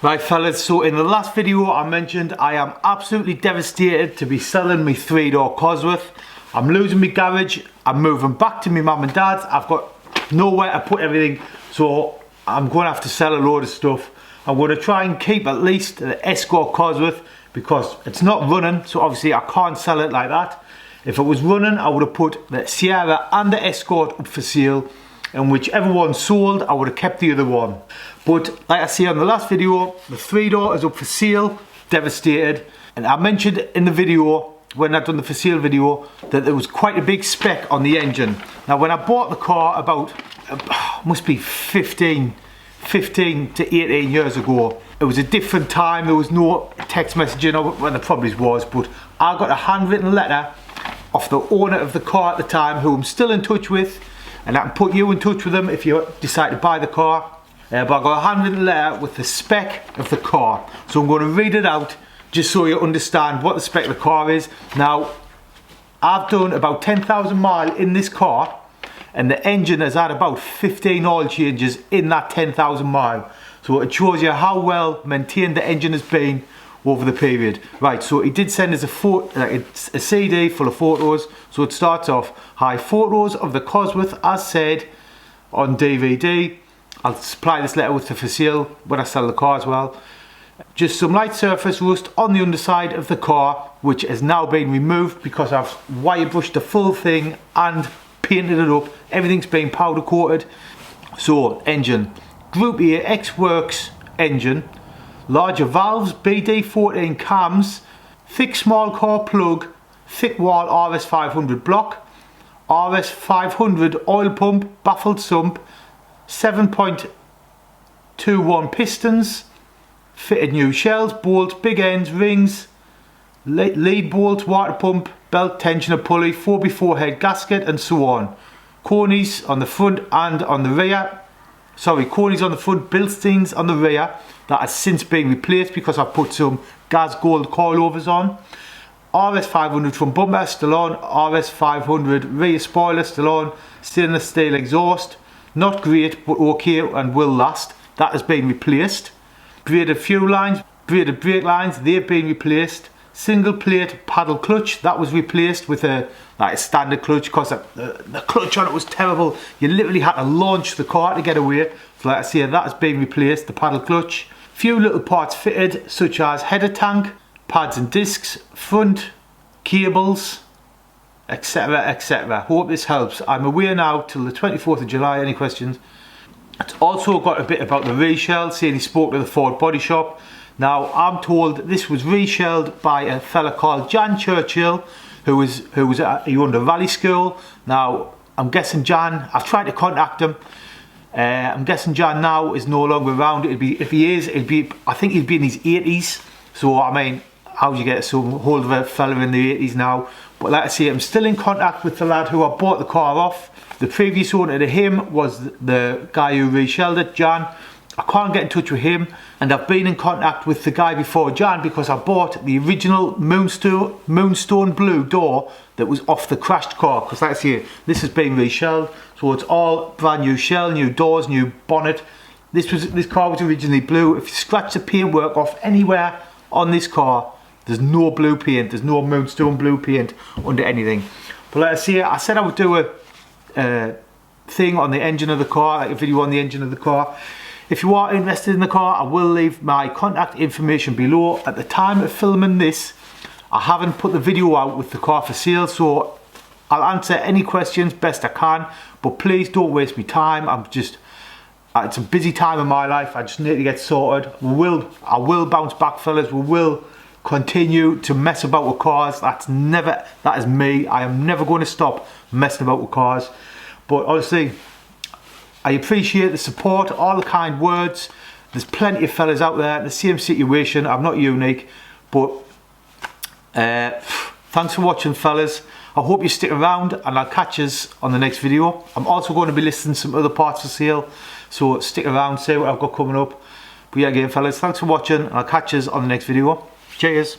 Right fellas, so in the last video I mentioned I am absolutely devastated to be selling my 3-door Cosworth. I'm losing my garage, I'm moving back to my mum and dad's, I've got nowhere to put everything, so I'm going to have to sell a load of stuff. I'm going to try and keep at least the Escort Cosworth because it's not running, so obviously I can't sell it like that. If it was running I would have put the Sierra and the Escort up for sale, and whichever one sold I would have kept the other one. But like I say on the last video, the 3-door is up for sale, devastated. And I mentioned in the video, when I'd done the for sale video, that there was quite a big spec on the engine. Now when I bought the car about, must be 15 to 18 years ago, it was a different time, there was no text messaging, well there probably was, but I got a handwritten letter off the owner of the car at the time, who I'm still in touch with, and I can put you in touch with them if you decide to buy the car. But I got a handwritten letter with the spec of the car, so I'm going to read it out just so you understand what the spec of the car is. Now I've done about 10,000 miles in this car, and the engine has had about 15 oil changes in that 10,000 miles, so it shows you how well maintained the engine has been over the period. Right, so he did send us a CD full of photos. So it starts off, hi, photos of the Cosworth as said on DVD. I'll supply this letter with the for sale when I sell the car as well. Just some light surface rust on the underside of the car, which has now been removed because I've wire brushed the full thing and painted it up. Everything's been powder coated. So engine, Group A X-Works engine, larger valves, BD14 cams, thick small core plug, thick wall RS500 block, RS500 oil pump, baffled sump, 7.21 pistons, fitted new shells, bolts, big ends, rings, lead bolts, water pump, belt tensioner pulley, 4x4 head gasket, and so on. Cornies on the front and on the rear. Sorry, cornies on the front, Bilsteins on the rear. That has since been replaced because I've put some gas gold coilovers on. RS500 front bumper still on, RS500 rear spoiler still on, stainless steel exhaust. Not great, but okay and will last. That has been replaced. Braided fuel lines, braided brake lines, they've been replaced. Single plate paddle clutch, that was replaced with a standard clutch because the clutch on it was terrible. You literally had to launch the car to get away. So like I say, that has been replaced, the paddle clutch. Few little parts fitted, such as header tank, pads and discs, front, cables, etc, etc. Hope this helps. I'm away now till the 24th of July. Any questions? It's also got a bit about the reshell, saying he spoke to the Ford body shop. Now I'm told this was reshelled by a fella called Jan Churchill, who he owned a rally school. Now I'm guessing Jan, I've tried to contact him. I'm guessing Jan now is no longer around. If he is, I think he'd be in his 80s. So I mean, how do you get some hold of a fella in the 80s now? But like I say, I'm still in contact with the lad who I bought the car off. The previous owner to him was the guy who reshelled it, Jan. I can't get in touch with him, and I've been in contact with the guy before Jan because I bought the original Moonstone blue door that was off the crashed car, because like I say, this has been reshelled, so it's all brand new shell, new doors, new bonnet. This car was originally blue. If you scratch the paintwork off anywhere on this car, there's no blue paint, there's no Moonstone blue paint under anything. But like I say, I said I would do a thing on the engine of the car, like a video on the engine of the car. If you are interested in the car, I will leave my contact information below. At the time of filming this, I haven't put the video out with the car for sale, so I'll answer any questions best I can, but please don't waste my time. it's a busy time in my life. I just need to get sorted. I will bounce back, fellas. We will continue to mess about with cars. That is me. I am never going to stop messing about with cars. But honestly, I appreciate the support, all the kind words. There's plenty of fellas out there in the same situation. I'm not unique, but thanks for watching, fellas. I hope you stick around, and I'll catch you on the next video. I'm also going to be listing some other parts for sale, so stick around, see what I've got coming up. But yeah, again, fellas, thanks for watching, and I'll catch you on the next video. Cheers.